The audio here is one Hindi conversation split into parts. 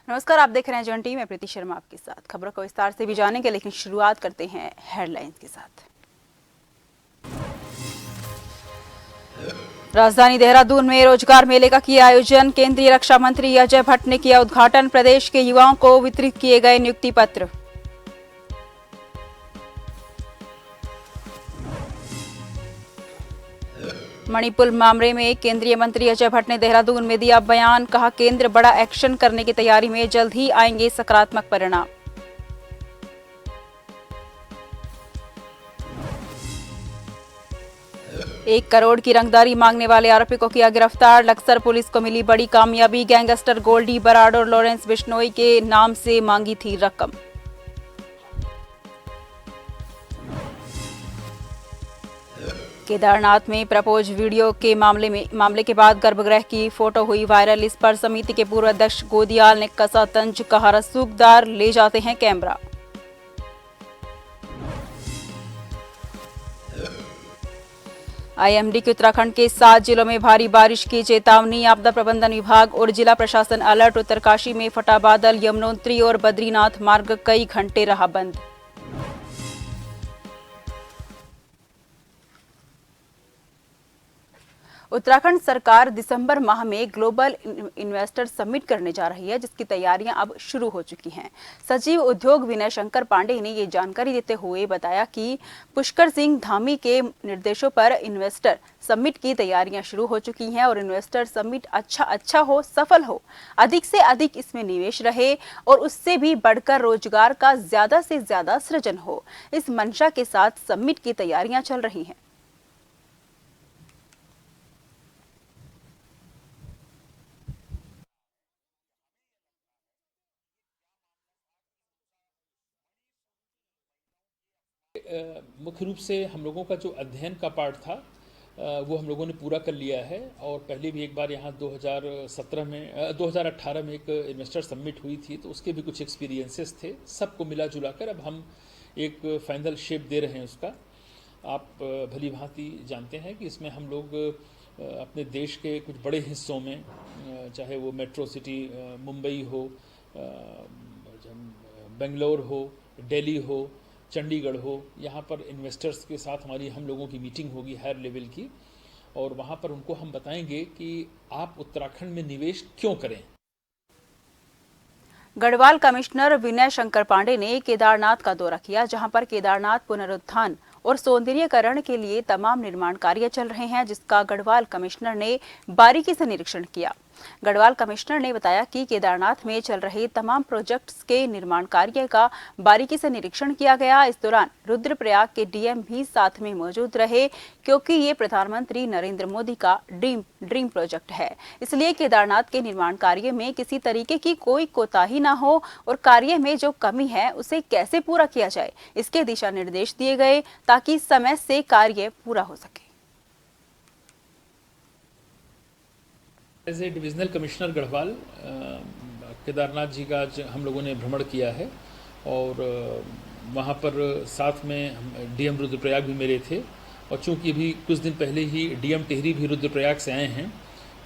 नमस्कार, आप देख रहे हैं जन टीवी में प्रीति शर्मा आपके साथ। खबरों को विस्तार से भी जानेंगे, लेकिन शुरुआत करते हैं हेडलाइंस के साथ। राजधानी देहरादून में रोजगार मेले का किया आयोजन। केंद्रीय रक्षा मंत्री अजय भट्ट ने किया उद्घाटन। प्रदेश के युवाओं को वितरित किए गए नियुक्ति पत्र। मणिपुर मामले में केंद्रीय मंत्री अजय भट्ट ने देहरादून में दिया बयान। कहा, केंद्र बड़ा एक्शन करने की तैयारी में, जल्द ही आएंगे सकारात्मक परिणाम। एक करोड़ की रंगदारी मांगने वाले आरोपी को किया गिरफ्तार। लक्सर पुलिस को मिली बड़ी कामयाबी। गैंगस्टर गोल्डी बराड और लॉरेंस बिश्नोई के नाम से मांगी थी रकम। केदारनाथ में प्रपोज वीडियो के मामले के बाद गर्भगृह की फोटो हुई वायरल। इस पर समिति के पूर्व अध्यक्ष गोदियाल ने कसा तंज। कहा, रसूखदार ले जाते हैं कैमरा। आईएमडी के उत्तराखंड के 7 जिलों में भारी बारिश की चेतावनी। आपदा प्रबंधन विभाग और जिला प्रशासन अलर्ट। उत्तरकाशी में फटा बादल। यमुनोत्री और बद्रीनाथ मार्ग कई घंटे रहा बंद। उत्तराखंड सरकार दिसंबर माह में ग्लोबल इन्वेस्टर समिट करने जा रही है, जिसकी तैयारियां अब शुरू हो चुकी हैं। सचिव उद्योग विनय शंकर पांडे ने ये जानकारी देते हुए बताया कि पुष्कर सिंह धामी के निर्देशों पर इन्वेस्टर समिट की तैयारियां शुरू हो चुकी हैं और इन्वेस्टर समिट अच्छा हो, सफल हो, अधिक से अधिक इसमें निवेश रहे और उससे भी बढ़कर रोजगार का ज्यादा से ज्यादा सृजन हो। इस मंशा के साथ समिट की तैयारियां चल रही हैं। मुख्य रूप से हम लोगों का जो अध्ययन का पार्ट था वो हम लोगों ने पूरा कर लिया है। और पहले भी एक बार यहाँ 2018 में एक इन्वेस्टर समिट हुई थी, तो उसके भी कुछ एक्सपीरियंसेस थे। सबको मिला जुला कर अब हम एक फाइनल शेप दे रहे हैं उसका। आप भली भांति जानते हैं कि इसमें हम लोग अपने देश के कुछ बड़े हिस्सों में, चाहे वो मेट्रो सिटी मुंबई हो, बेंगलोर हो, दिल्ली हो, चंडीगढ़ हो, यहाँ पर इन्वेस्टर्स के साथ हमारी हम लोगों की मीटिंग होगी हायर लेवल की, और वहाँ पर उनको हम बताएंगे कि आप उत्तराखंड में निवेश क्यों करें। गढ़वाल कमिश्नर विनय शंकर पांडे ने केदारनाथ का दौरा किया, जहां पर केदारनाथ पुनरुत्थान और सौंदर्यीकरण के लिए तमाम निर्माण कार्य चल रहे हैं, जिसका गढ़वाल कमिश्नर ने बारीकी से निरीक्षण किया। गढ़वाल कमिश्नर ने बताया कि केदारनाथ में चल रहे तमाम प्रोजेक्ट्स के निर्माण कार्य का बारीकी से निरीक्षण किया गया। इस दौरान रुद्रप्रयाग के डीएम भी साथ में मौजूद रहे, क्योंकि ये प्रधानमंत्री नरेंद्र मोदी का ड्रीम प्रोजेक्ट है। इसलिए केदारनाथ के निर्माण कार्य में किसी तरीके की कोई कोताही ना हो और कार्य में जो कमी है उसे कैसे पूरा किया जाए, इसके दिशा निर्देश दिए गए ताकि समय से कार्य पूरा हो सके। As a divisional commissioner Garhwal, Kedarnath ji का आज हम लोगों ने भ्रमण किया है और वहाँ पर साथ में डीएम रुद्रप्रयाग भी मेरे थे। और चूंकि अभी कुछ दिन पहले ही डीएम टिहरी भी रुद्रप्रयाग से आए हैं,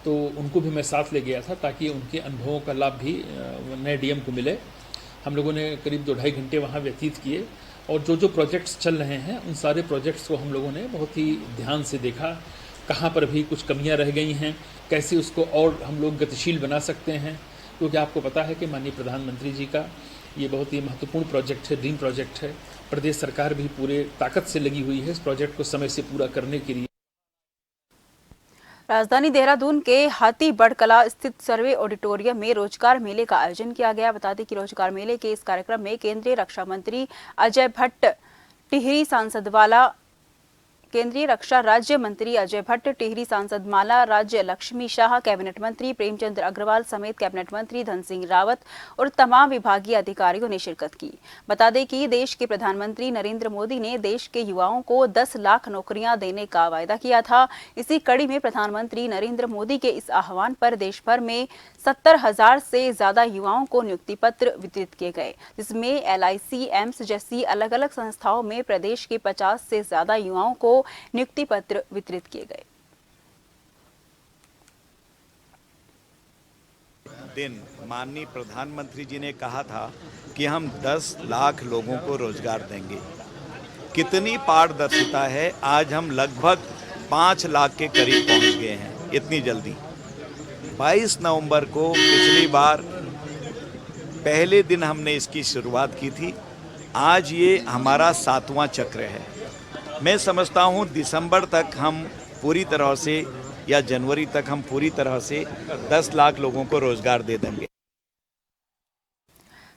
तो उनको भी मैं साथ ले गया था ताकि उनके अनुभवों का लाभ भी नए डीएम को मिले। हम लोगों ने करीब 2-2.5 घंटे वहाँ व्यतीत किए और जो प्रोजेक्ट्स चल रहे हैं उन सारे प्रोजेक्ट्स को हम लोगों ने बहुत ही ध्यान से देखा। कहाँ पर भी कुछ कमियां रह गई हैं, कैसे उसको और हम लोग गतिशील बना सकते हैं, क्योंकि आपको पता है कि माननीय प्रधानमंत्री जी का ये बहुत ही महत्वपूर्ण प्रोजेक्ट है, ड्रीम प्रोजेक्ट है। प्रदेश सरकार भी पूरे ताकत से लगी हुई है इस प्रोजेक्ट को समय से पूरा करने के लिए। राजधानी देहरादून के हाथीबढ़ कला स्थित सर्वे ऑडिटोरियम में रोजगार मेले का आयोजन किया गया। बता दें कि रोजगार मेले के इस कार्यक्रम में केंद्रीय रक्षा मंत्री अजय भट्ट, टिहरी सांसद वाला केंद्रीय रक्षा राज्य मंत्री अजय भट्ट, टिहरी सांसद माला राज्य लक्ष्मी शाह, कैबिनेट मंत्री प्रेमचंद्र अग्रवाल समेत कैबिनेट मंत्री धन सिंह रावत और तमाम विभागीय अधिकारियों ने शिरकत की। बता दें कि देश के प्रधानमंत्री नरेंद्र मोदी ने देश के युवाओं को 10 लाख नौकरियां देने का वायदा किया था। इसी कड़ी में प्रधानमंत्री नरेंद्र मोदी के इस आह्वान पर देश भर में 70,000 से ज्यादा युवाओं को नियुक्ति पत्र वितरित किए गए, जिसमें LIC, एम्स जैसी अलग अलग संस्थाओं में प्रदेश के 50 से ज्यादा युवाओं को नियुक्ति पत्र वितरित किए गए। दिन माननीय प्रधानमंत्री जी ने कहा था कि हम 10 लाख लोगों को रोजगार देंगे। कितनी पारदर्शिता है, आज हम लगभग 5 लाख के करीब पहुंच गए हैं इतनी जल्दी। 22 नवंबर को पिछली बार पहले दिन हमने इसकी शुरुआत की थी। आज ये हमारा 7वां चक्र है। मैं समझता हूँ दिसंबर तक हम पूरी तरह से या जनवरी तक हम पूरी तरह से 10 लाख लोगों को रोजगार दे देंगे।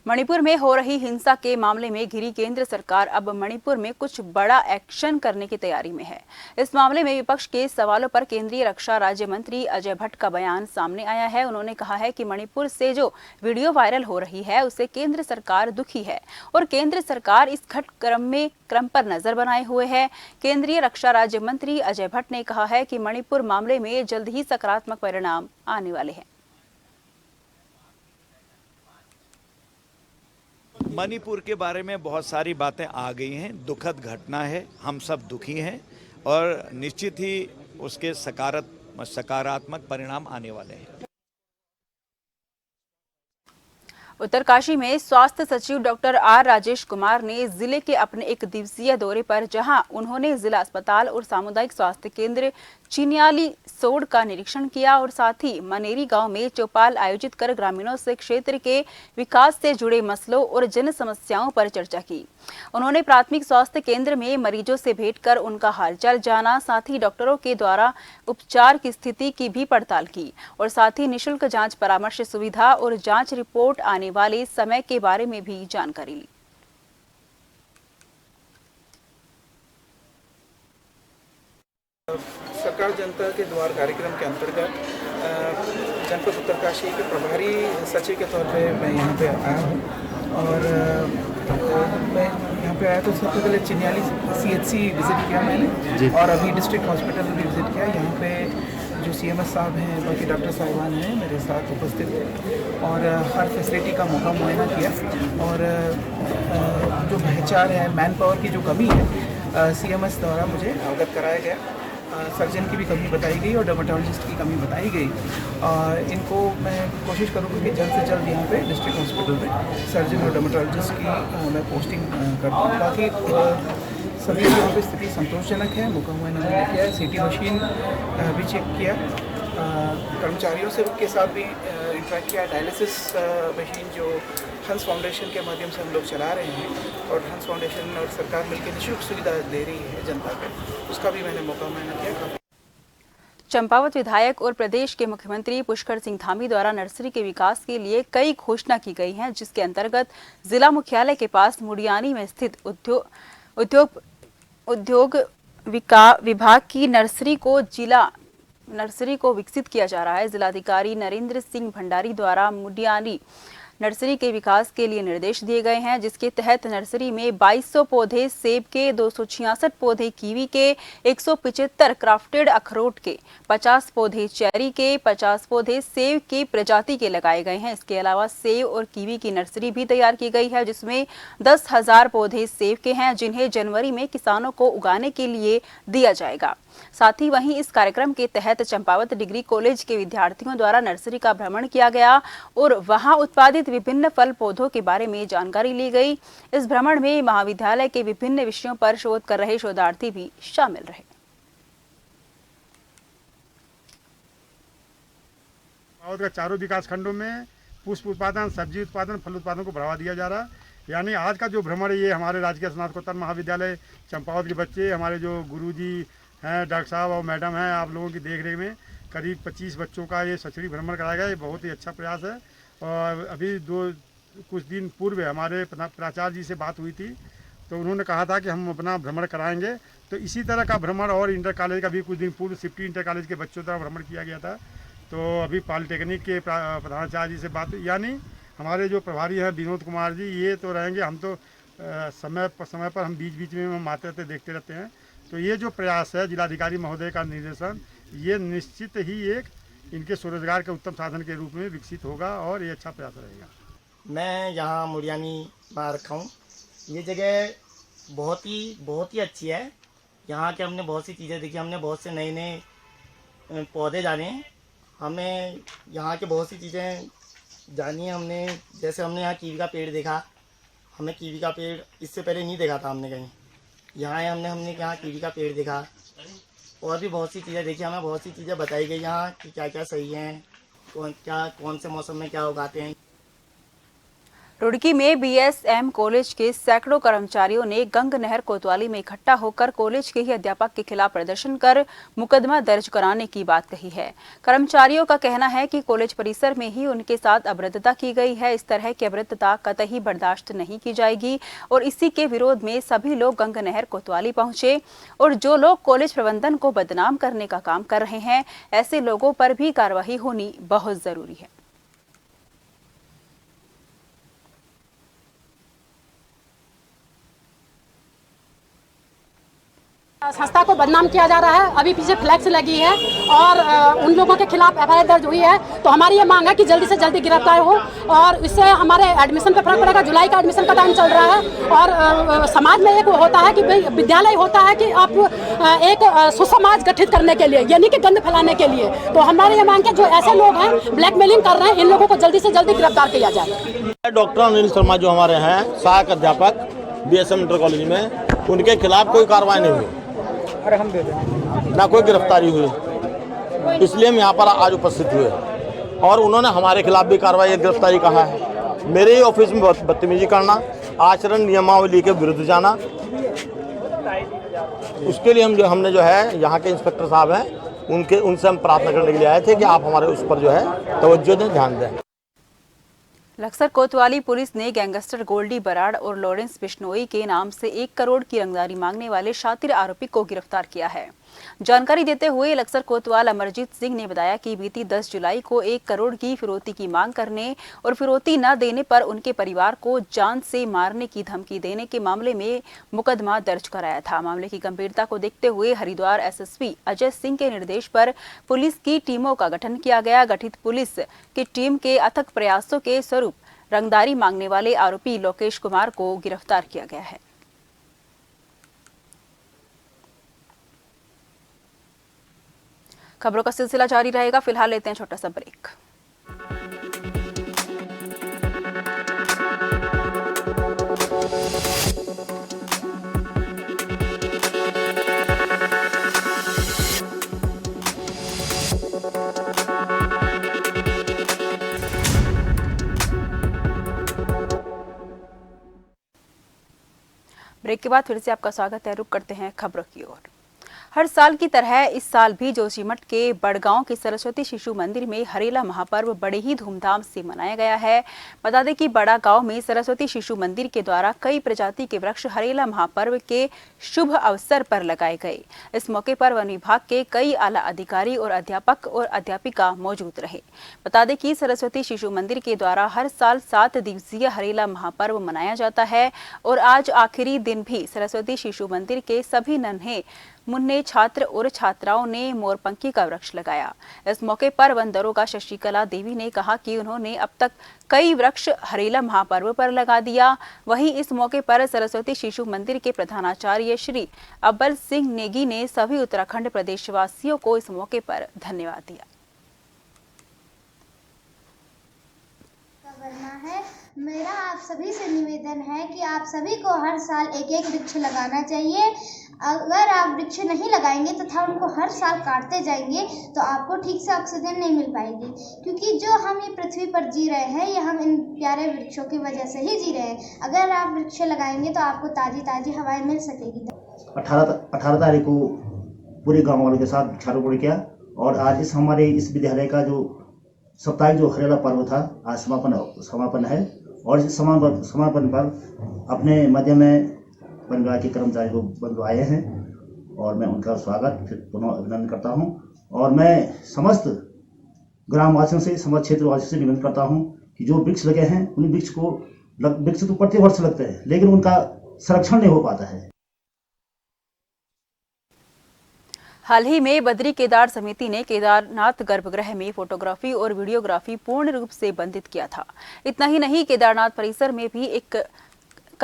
मणिपुर में हो रही हिंसा के मामले में घिरी केंद्र सरकार अब मणिपुर में कुछ बड़ा एक्शन करने की तैयारी में है। इस मामले में विपक्ष के सवालों पर केंद्रीय रक्षा राज्य मंत्री अजय भट्ट का बयान सामने आया है। उन्होंने कहा है कि मणिपुर से जो वीडियो वायरल हो रही है उससे केंद्र सरकार दुखी है और केंद्र सरकार इस क्रम पर नजर बनाए हुए है। केंद्रीय रक्षा राज्य मंत्री अजय भट्ट ने कहा है कि मणिपुर मामले में जल्द ही सकारात्मक परिणाम आने वाले हैं। मणिपुर के बारे में बहुत सारी बातें आ गई हैं, दुखद घटना है, हम सब दुखी हैं और निश्चित ही उसके सकारात्मक परिणाम आने वाले हैं। उत्तरकाशी में स्वास्थ्य सचिव डॉक्टर आर राजेश कुमार ने जिले के अपने एक दिवसीय दौरे पर जहां उन्होंने जिला अस्पताल और सामुदायिक स्वास्थ्य केंद्र चिन्याली सोड का निरीक्षण किया और साथ ही मनेरी गांव में चौपाल आयोजित कर ग्रामीणों से क्षेत्र के विकास से जुड़े मसलों और जन समस्याओं पर चर्चा की। उन्होंने प्राथमिक स्वास्थ्य केंद्र में मरीजों से भेंट कर उनका हालचाल जाना, साथ ही डॉक्टरों के द्वारा उपचार की स्थिति की भी पड़ताल की और साथ ही निःशुल्क जांच परामर्श सुविधा और जांच रिपोर्ट आने वाले समय के बारे में भी जानकारी ली। सरकार जनता के द्वार कार्यक्रम के अंतर्गत जनपद उत्तरकाशी के प्रभारी सचिव के तौर पे मैं यहाँ पे आया हूँ और मैं यहाँ पे आया तो सबसे पहले चिन्याली CHC विजिट किया मैंने और अभी डिस्ट्रिक्ट हॉस्पिटल भी विजिट किया। यहाँ पे जो CMS साहब हैं, बाकी डॉक्टर साहिबान हैं मेरे साथ उपस्थित थे और हर फैसिलिटी का मौका मुआयना किया और जो भ्रष्टाचार है, मैन पावर की जो कमी है CMS द्वारा मुझे अवगत कराया गया। सर्जन की भी कमी बताई गई और डर्मेटोलॉजिस्ट की कमी बताई गई। इनको मैं कोशिश करूँगा कि जल्द से जल्द यहाँ पे डिस्ट्रिक्ट हॉस्पिटल में सर्जन और डर्मेटोलॉजिस्ट की मैं पोस्टिंग करता हूँ। बाकी सभी यहाँ पे स्थिति संतोषजनक है। मौका मुआयना मैंने किया, CT मशीन भी चेक किया, कर्मचारियों से के साथ भी इंटरेक्ट किया। डायलिसिस मशीन जो हंस फाउंडेशन के माध्यम से हम लोग चला रहे हैं और हंस फाउंडेशन और सरकार मिलकर निःशुल्क सुविधा दे रही है जनता को, उसका भी मैंने मौका मुआयना किया। चंपावत विधायक और प्रदेश के मुख्यमंत्री पुष्कर सिंह धामी द्वारा नर्सरी के विकास के लिए कई घोषणा की गई हैं, जिसके अंतर्गत जिला मुख्यालय के पास मुडियानी में स्थित उद्योग विभाग की नर्सरी को विकसित किया जा रहा है। जिलाधिकारी नरेंद्र सिंह भंडारी द्वारा मुडियानी नर्सरी के विकास के लिए निर्देश दिए गए हैं, जिसके तहत नर्सरी में 2200 पौधे सेब के, 266 पौधे कीवी के, 175 क्राफ्टेड अखरोट के, 50 पौधे चेरी के, 50 पौधे सेब की प्रजाति के लगाए गए हैं। इसके अलावा सेब और कीवी की नर्सरी भी तैयार की गई है, जिसमें 10,000 पौधे सेब के हैं, जिन्हें जनवरी में किसानों को उगाने के लिए दिया जाएगा। साथ ही वहीं इस कार्यक्रम के तहत चंपावत डिग्री कॉलेज के विद्यार्थियों द्वारा नर्सरी का भ्रमण किया गया और वहां उत्पादित विभिन्न फल पौधों के बारे में जानकारी ली गई। इस भ्रमण में महाविद्यालय के विभिन्न विषयों पर शोध कर रहे शोधार्थी भी शामिल रहे। चंपावत का चारों विकास खंडों में पुष्प उत्पादन, सब्जी उत्पादन, फल उत्पादन को बढ़ावा दिया जा रहा है। यानी आज का जो भ्रमण है ये हमारे राजकीय स्नातकोत्तर महाविद्यालय चंपावत के बच्चे, हमारे जो गुरुजी हैं, डॉक्टर साहब और मैडम हैं, आप लोगों की देखरेख में करीब 25 बच्चों का ये शैक्षणिक भ्रमण कराया गया। ये बहुत ही अच्छा प्रयास है। और अभी कुछ दिन पूर्व हमारे प्राचार्य जी से बात हुई थी तो उन्होंने कहा था कि हम अपना भ्रमण कराएंगे। तो इसी तरह का भ्रमण और इंटर कॉलेज का भी कुछ दिन पूर्व सिफ्टी इंटर कॉलेज के बच्चों द्वारा भ्रमण किया गया था। तो अभी पॉलिटेक्निक के प्रधानाचार्य जी से बात, यानी हमारे जो प्रभारी हैं विनोद कुमार जी, ये तो रहेंगे। हम तो समय पर हम बीच में हम आते रहते देखते रहते हैं। तो ये जो प्रयास है जिलाधिकारी महोदय का निर्देशन, ये निश्चित ही एक इनके स्वरोजगार के उत्तम साधन के रूप में विकसित होगा और ये अच्छा प्रयास रहेगा। मैं यहाँ मुडियानी में रखा हूँ। ये जगह बहुत ही अच्छी है। यहाँ के हमने बहुत सी चीज़ें देखी, हमने बहुत से नए पौधे जाने, हमें यहाँ के बहुत सी चीज़ें जानिए, हमने जैसे हमने यहाँ कीवी का पेड़ देखा, हमें कीवी का पेड़ इससे पहले नहीं देखा था हमने कहीं। यहाँ आए हमने यहाँ कीवी का पेड़ देखा और भी बहुत सी चीज़ें देखी। हमें बहुत सी चीज़ें बताई गई यहाँ कि क्या क्या सही हैं, कौन से मौसम में क्या उगाते हैं। रुड़की में बीएसएम कॉलेज के सैकड़ों कर्मचारियों ने गंग नहर कोतवाली में इकट्ठा होकर कॉलेज के ही अध्यापक के खिलाफ प्रदर्शन कर मुकदमा दर्ज कराने की बात कही है। कर्मचारियों का कहना है कि कॉलेज परिसर में ही उनके साथ अभद्रता की गई है। इस तरह की अभद्रता कतई बर्दाश्त नहीं की जाएगी और इसी के विरोध में सभी लोग गंग नहर कोतवाली पहुंचे और जो लोग कॉलेज प्रबंधन को बदनाम करने का काम कर रहे हैं, ऐसे लोगों पर भी कार्रवाई होनी बहुत जरूरी है। संस्था को बदनाम किया जा रहा है। अभी पीछे फ्लैक्स लगी है और उन लोगों के खिलाफ एफआईआर दर्ज हुई है। तो हमारी ये मांग है कि जल्दी से जल्दी गिरफ्तार हो और इससे हमारे एडमिशन पे फर्क पड़ेगा। जुलाई का एडमिशन का टाइम चल रहा है और समाज में एक होता है कि भाई विद्यालय होता है कि आप एक सुसमाज गठित करने के लिए, यानी कि गंद फैलाने के लिए। तो हमारी ये मांग है जो ऐसे लोग हैं ब्लैकमेलिंग कर रहे हैं, इन लोगों को जल्दी से जल्दी गिरफ्तार किया जाए। डॉक्टर अनिल शर्मा जो हमारे हैं सहायक अध्यापक बीएसएम इंटर कॉलेज में, उनके खिलाफ कोई कार्रवाई नहीं हुई, ना कोई गिरफ्तारी हुई। इसलिए हम यहाँ पर आज उपस्थित हुए और उन्होंने हमारे खिलाफ भी कार्रवाई गिरफ्तारी कहा है। मेरे ही ऑफिस में बदतमीजी करना, आचरण नियमावली के विरुद्ध जाना, उसके लिए हमने जो है यहाँ के इंस्पेक्टर साहब हैं उनसे हम प्रार्थना करने के लिए आए थे कि आप हमारे उस पर जो है तवज्जो दें, ध्यान दें। लक्सर कोतवाली पुलिस ने गैंगस्टर गोल्डी बराड़ और लॉरेंस बिश्नोई के नाम से 1 करोड़ की रंगदारी मांगने वाले शातिर आरोपी को गिरफ्तार किया है। जानकारी देते हुए लक्सर कोतवाल अमरजीत सिंह ने बताया कि बीती 10 जुलाई को 1 करोड़ की फिरौती की मांग करने और फिरौती न देने पर उनके परिवार को जान से मारने की धमकी देने के मामले में मुकदमा दर्ज कराया था। मामले की गंभीरता को देखते हुए हरिद्वार एसएसपी अजय सिंह के निर्देश पर पुलिस की टीमों का गठन किया गया। गठित पुलिस की टीम के अथक प्रयासों के स्वरूप रंगदारी मांगने वाले आरोपी लोकेश कुमार को गिरफ्तार किया गया है। खबरों का सिलसिला जारी रहेगा। फिलहाल लेते हैं छोटा सा ब्रेक। ब्रेक के बाद फिर से आपका स्वागत है। रुक करते हैं खबरों की ओर। हर साल की तरह इस साल भी जोशीमठ के बड़गांव के सरस्वती शिशु मंदिर में हरेला महापर्व बड़े ही धूमधाम से मनाया गया है। बता दें कि बड़ा गांव में सरस्वती शिशु मंदिर के द्वारा कई प्रजाति के वृक्ष हरेला महापर्व के शुभ अवसर पर लगाए गए। इस मौके पर वन विभाग के कई आला अधिकारी और अध्यापक और अध्यापिका मौजूद रहे। बता दें कि सरस्वती शिशु मंदिर के द्वारा हर साल 7 दिवसीय हरेला महापर्व मनाया जाता है और आज आखिरी दिन भी सरस्वती शिशु मंदिर के सभी नन्हे मुन्ने छात्र और छात्राओं ने मोरपंखी का वृक्ष लगाया। इस मौके पर वन दरोगा शशिकला देवी ने कहा कि उन्होंने अब तक कई वृक्ष हरेला महापर्व पर लगा दिया। वहीं इस मौके पर सरस्वती शिशु मंदिर के प्रधानाचार्य श्री अब्बल सिंह नेगी ने सभी उत्तराखंड प्रदेशवासियों को इस मौके पर धन्यवाद दिया। है मेरा आप सभी से निवेदन है कि आप सभी को हर साल एक एक वृक्ष लगाना चाहिए। अगर आप वृक्ष नहीं लगाएंगे तथा उनको हर साल काटते जाएंगे तो आपको ठीक से ऑक्सीजन नहीं मिल पाएगी, क्योंकि जो हम ये पृथ्वी पर जी रहे हैं ये हम इन प्यारे वृक्षों की वजह से ही जी रहे हैं। अगर आप वृक्ष लगाएंगे तो आपको ताज़ी ताज़ी हवाएं मिल सकेगी। 18 तारीख को पूरे गाँव वालों के साथ वृक्षारोपण किया और आज इस विद्यालय का जो साप्ताहिक जो हरेला पर्व था आज समापन है और इस समापन पर अपने मध्य में वन विभाग के कर्मचारी को बंधु आए हैं और मैं उनका स्वागत फिर पुनः अभिनंदन करता हूं और मैं समस्त ग्रामवासियों से समस्त क्षेत्रवासियों से निवेदन करता हूं कि जो वृक्ष लगे हैं उन वृक्ष तो प्रति वर्ष लगते हैं लेकिन उनका संरक्षण नहीं हो पाता है। हाल ही में बद्री केदार समिति ने केदारनाथ गर्भगृह में फोटोग्राफी और वीडियोग्राफी पूर्ण रूप से बंदित किया था। इतना ही नहीं, केदारनाथ परिसर में भी एक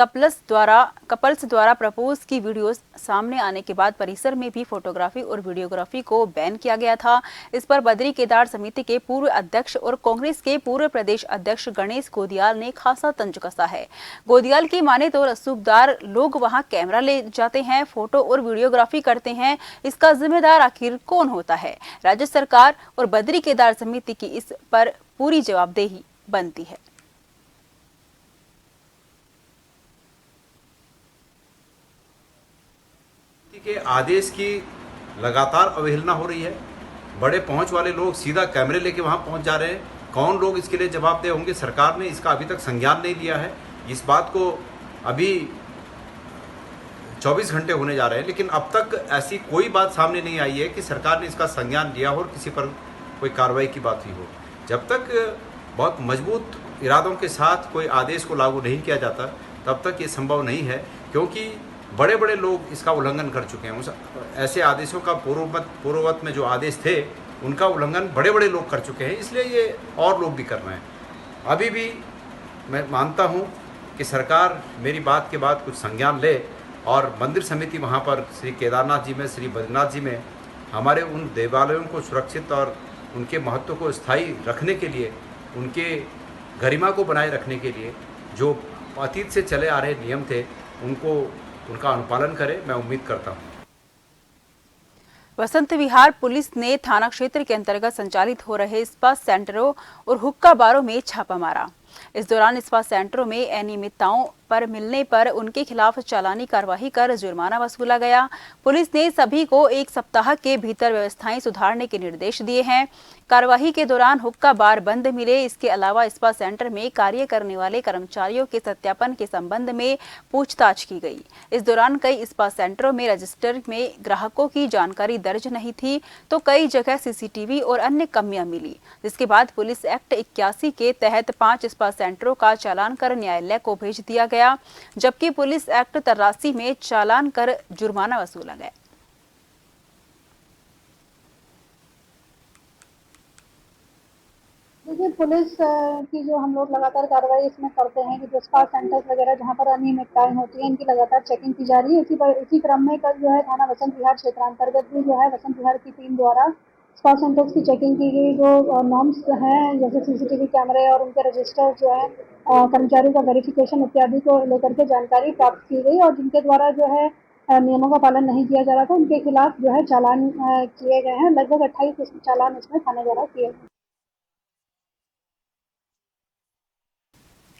कपल्स द्वारा प्रपोज की वीडियोस सामने आने के बाद परिसर में भी फोटोग्राफी और वीडियोग्राफी को बैन किया गया था। इस पर बद्री केदार समिति के पूर्व अध्यक्ष और कांग्रेस के पूर्व प्रदेश अध्यक्ष गणेश गोदियाल ने खासा तंज कसा है। गोदियाल की माने तो रसूखदार लोग वहां कैमरा ले जाते हैं, फोटो और वीडियोग्राफी करते हैं, इसका जिम्मेदार आखिर कौन होता है? राज्य सरकार और बद्री केदार समिति की इस पर पूरी जवाबदेही बनती है। के आदेश की लगातार अवहेलना हो रही है। बड़े पहुंच वाले लोग सीधा कैमरे लेके वहां पहुंच जा रहे हैं। कौन लोग इसके लिए जवाबदेह होंगे? सरकार ने इसका अभी तक संज्ञान नहीं लिया है। इस बात को अभी 24 घंटे होने जा रहे हैं, लेकिन अब तक ऐसी कोई बात सामने नहीं आई है कि सरकार ने इसका संज्ञान लिया हो और किसी पर कोई कार्रवाई की बात हुई हो। जब तक बहुत मजबूत इरादों के साथ कोई आदेश को लागू नहीं किया जाता, तब तक ये संभव नहीं है, क्योंकि बड़े बड़े लोग इसका उल्लंघन कर चुके हैं। उस ऐसे आदेशों का पूर्ववत में जो आदेश थे उनका उल्लंघन बड़े बड़े लोग कर चुके हैं, इसलिए ये और लोग भी कर रहे हैं। अभी भी मैं मानता हूँ कि सरकार मेरी बात के बाद कुछ संज्ञान ले और मंदिर समिति वहाँ पर श्री केदारनाथ जी में, श्री बद्रीनाथ जी में हमारे उन देवालयों को सुरक्षित और उनके महत्व को स्थायी रखने के लिए, उनके गरिमा को बनाए रखने के लिए जो अतीत से चले आ रहे नियम थे उनका अनुपालन करे, मैं उम्मीद करता हूँ। वसंत विहार पुलिस ने थाना क्षेत्र के अंतर्गत संचालित हो रहे स्पा सेंटरों और हुक्का बारों में छापा मारा। इस दौरान स्पा सेंटरों में अनियमितताओं पर मिलने पर उनके खिलाफ चालानी कार्रवाई कर जुर्माना वसूला गया। पुलिस ने सभी को 1 सप्ताह के भीतर व्यवस्थाएं सुधारने के निर्देश दिए हैं। कार्रवाई के दौरान हुक्का बार बंद मिले। इसके अलावा स्पा सेंटर में कार्य करने वाले कर्मचारियों के सत्यापन के संबंध में पूछताछ की गई। इस दौरान कई स्पा सेंटरों में रजिस्टर में ग्राहकों की जानकारी दर्ज नहीं थी, तो कई जगह सीसीटीवी और अन्य कमियां मिली, जिसके बाद पुलिस एक्ट 81 के तहत 5 स्पा सेंटरों का चालान कर न्यायालय को भेज दिया गया, जबकि पुलिस एक्ट 83 में चालान कर जुर्माना वसूला गया। देखिए, पुलिस की जो हम लोग लगातार कार्रवाई इसमें करते हैं कि जो स्पा सेंटर्स वगैरह जहां पर अनियमितताएं होती हैं, इनकी लगातार चेकिंग की जा रही है। इसी क्रम में कल जो है थाना वसंत विहार क्षेत्रांतर्गत भी जो है वसंत विहार की टीम द्वारा स्पा सेंटर्स की चेकिंग की गई। जो नॉर्म्स हैं, जैसे सीसीटीवी कैमरे और उनके रजिस्टर जो है, कर्मचारियों का वेरिफिकेशन इत्यादि को लेकर के जानकारी प्राप्त की गई, और जिनके द्वारा जो है नियमों का पालन नहीं किया जा रहा था, उनके खिलाफ जो है चालान किए गए हैं। लगभग 28 चालान इसमें थाने द्वारा किए गए।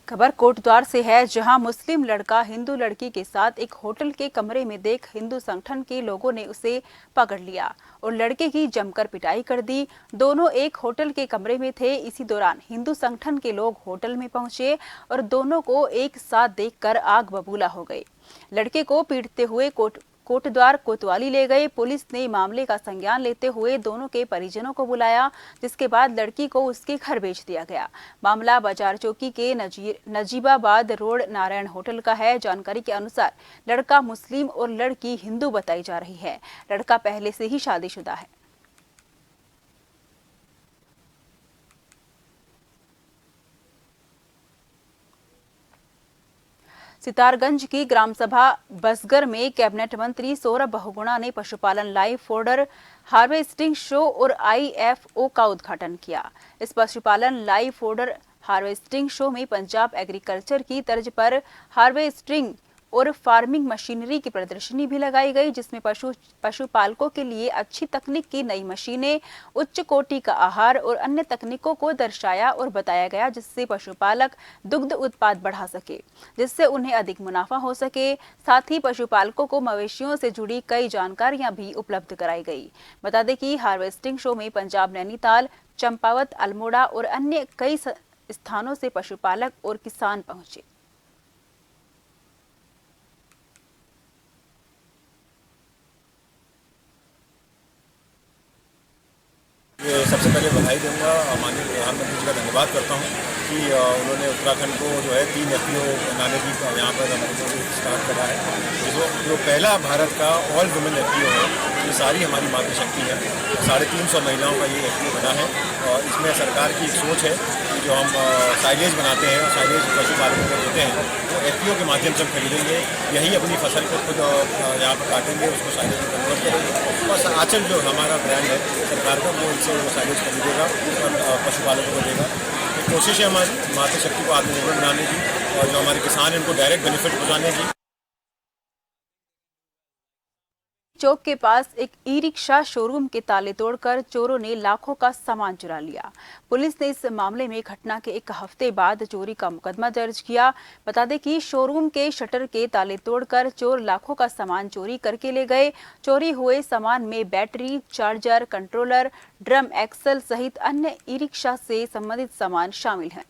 खबर कोटद्वार से है, जहां मुस्लिम लड़का हिंदू लड़की के साथ एक होटल के कमरे में देख हिंदू संगठन के लोगों ने उसे पकड़ लिया और लड़के की जमकर पिटाई कर दी। दोनों एक होटल के कमरे में थे। इसी दौरान हिंदू संगठन के लोग होटल में पहुंचे और दोनों को एक साथ देखकर आग बबूला हो गए। लड़के को पीटते हुए कोटद्वार कोतवाली ले गए। पुलिस ने मामले का संज्ञान लेते हुए दोनों के परिजनों को बुलाया, जिसके बाद लड़की को उसके घर भेज दिया गया। मामला बाजार चौकी के नजीबाबाद रोड नारायण होटल का है। जानकारी के अनुसार लड़का मुस्लिम और लड़की हिंदू बताई जा रही है। लड़का पहले से ही शादीशुदा है। सितारगंज की ग्राम सभा बसगर में कैबिनेट मंत्री सौरभ बहुगुणा ने पशुपालन लाइव फोडर हार्वेस्टिंग शो और IFO का उद्घाटन किया। इस पशुपालन लाइव फोडर हार्वेस्टिंग शो में पंजाब एग्रीकल्चर की तर्ज पर हार्वेस्टिंग और फार्मिंग मशीनरी की प्रदर्शनी भी लगाई गई, जिसमें पशुपालकों के लिए अच्छी तकनीक की नई मशीनें, उच्च कोटि का आहार और अन्य तकनीकों को दर्शाया और बताया गया, जिससे पशुपालक दुग्ध उत्पाद बढ़ा सके, जिससे उन्हें अधिक मुनाफा हो सके। साथ ही पशुपालकों को मवेशियों से जुड़ी कई जानकारियां भी उपलब्ध कराई गई। बता दें कि हार्वेस्टिंग शो में पंजाब, नैनीताल, चंपावत, अल्मोड़ा और अन्य कई स्थानों से पशुपालक और किसान पहुंचे। सबसे पहले बधाई दूंगा, माननीय प्रधानमंत्री जी का धन्यवाद करता हूं कि उन्होंने उत्तराखंड को जो है 3 FPO बनाने की यहाँ पर स्टार्ट करा है। जो पहला भारत का ऑल वुमेन FPO है, ये सारी हमारी मातृशक्ति है। 350 महिलाओं का ये FPO बना है और इसमें सरकार की एक सोच है कि जो हम साइलेज बनाते हैं और साइलेज पशुपालकों को देते हैं वो FPO के माध्यम से हम खरीदेंगे, यही अपनी फसल को खुद यहाँ पर काटेंगे, उसको साइलेज में कन्वर्ट करेंगे और आंचल जो हमारा ब्रांड है सरकार का वो इनसे वो साइलेज खरीदेगा और पशुपालकों को देगा। कोशिश है हमारी मातृशक्ति को आत्मनिर्भर बनाने की और जो हमारे किसान हैं उनको डायरेक्ट बेनिफिट पहुँचाने की। चौक के पास एक ई-रिक्शा शोरूम के ताले तोड़कर चोरों ने लाखों का सामान चुरा लिया। पुलिस ने इस मामले में घटना के एक हफ्ते बाद चोरी का मुकदमा दर्ज किया। बता दें कि शोरूम के शटर के ताले तोड़कर चोर लाखों का सामान चोरी करके ले गए। चोरी हुए सामान में battery, charger, controller, drum axle सहित अन्य ई-रिक्शा से संबंधित सामान शामिल हैं।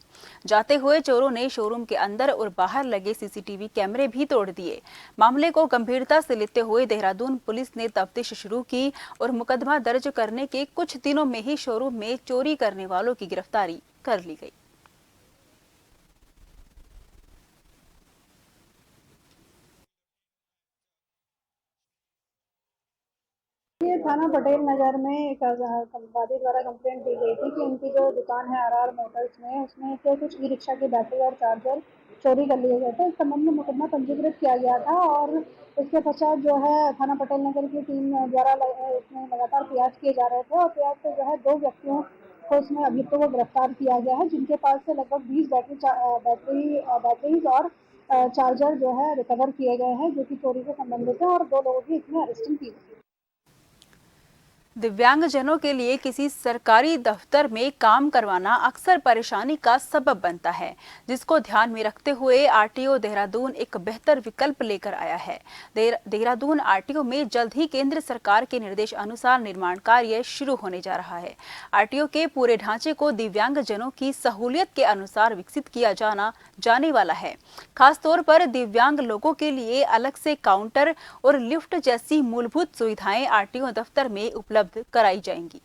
जाते हुए चोरों ने शोरूम के अंदर और बाहर लगे CCTV कैमरे भी तोड़ दिए। मामले को गंभीरता से लेते हुए देहरादून पुलिस ने तफ्तीश शुरू की और मुकदमा दर्ज करने के कुछ दिनों में ही शोरूम में चोरी करने वालों की गिरफ्तारी कर ली गई। ये थाना पटेल नगर में एक वादी द्वारा कंप्लेंट दी गई थी कि उनकी जो दुकान है RR मोटर्स में उसमें से कुछ ई-रिक्शा की बैटरी और चार्जर चोरी कर लिए गए थे। इस संबंध में मुकदमा पंजीकृत किया गया था और इसके पश्चात जो है थाना पटेल नगर की टीम द्वारा इसमें लगातार प्रयास किए जा रहे थे और प्रयास से जो है 2 व्यक्तियों को इसमें अभियुक्तों को गिरफ्तार किया गया है, जिनके पास से लगभग 20 बैटरीज और चार्जर जो है रिकवर किए गए हैं, जो कि चोरी से संबंधित है और 2 लोगों की इसमें अरेस्टिंग की गई। दिव्यांगजनों के लिए किसी सरकारी दफ्तर में काम करवाना अक्सर परेशानी का सबब बनता है, जिसको ध्यान में रखते हुए RTO देहरादून एक बेहतर विकल्प लेकर आया है। देहरादून RTO में जल्द ही केंद्र सरकार के निर्देश अनुसार निर्माण कार्य शुरू होने जा रहा है। RTO के पूरे ढांचे को दिव्यांगजनों की सहूलियत के अनुसार विकसित किया जाने वाला है। खासतौर पर दिव्यांग लोगों के लिए अलग से काउंटर और लिफ्ट जैसी मूलभूत सुविधाएं RTO दफ्तर में उपलब्ध कराई जाएंगी।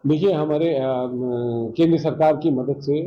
देखिए, हमारे केंद्र सरकार की मदद से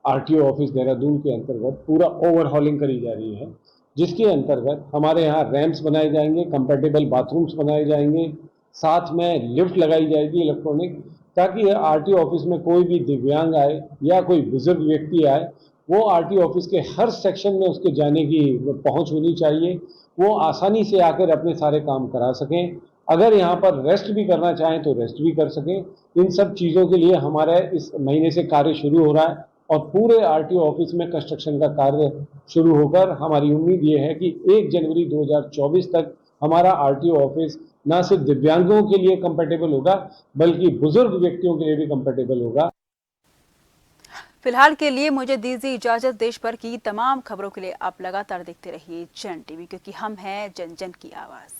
RTO ऑफिस देहरादून के अंतर्गत पूरा ओवरहॉलिंग करी जा रही है, जिसके अंतर्गत हमारे यहाँ रैंप्स बनाए जाएंगे, कंपैटिबल बाथरूम्स बनाए जाएंगे, साथ में लिफ्ट लगाई जाएगी इलेक्ट्रॉनिक, ताकि RTO ऑफिस में कोई भी दिव्यांग आए या कोई बुजुर्ग व्यक्ति आए, वो RTO ऑफिस के हर सेक्शन में उसके जाने की पहुंच होनी चाहिए, वो आसानी से आकर अपने सारे काम करा सकें। अगर यहाँ पर रेस्ट भी करना चाहें तो रेस्ट भी कर सकें। इन सब चीज़ों के लिए हमारा इस महीने से कार्य शुरू हो रहा है और पूरे RTO ऑफिस में कंस्ट्रक्शन का कार्य शुरू होकर हमारी उम्मीद ये है कि 1 जनवरी 2024 तक हमारा RTO ऑफिस न सिर्फ दिव्यांगों के लिए कंफर्टेबल होगा, बल्कि बुजुर्ग व्यक्तियों के लिए भी कंफर्टेबल होगा। फिलहाल के लिए मुझे दीजिए इजाजत। देश भर की तमाम खबरों के लिए आप लगातार देखते रहिए जन टीवी, क्योंकि हम हैं जन जन की आवाज़।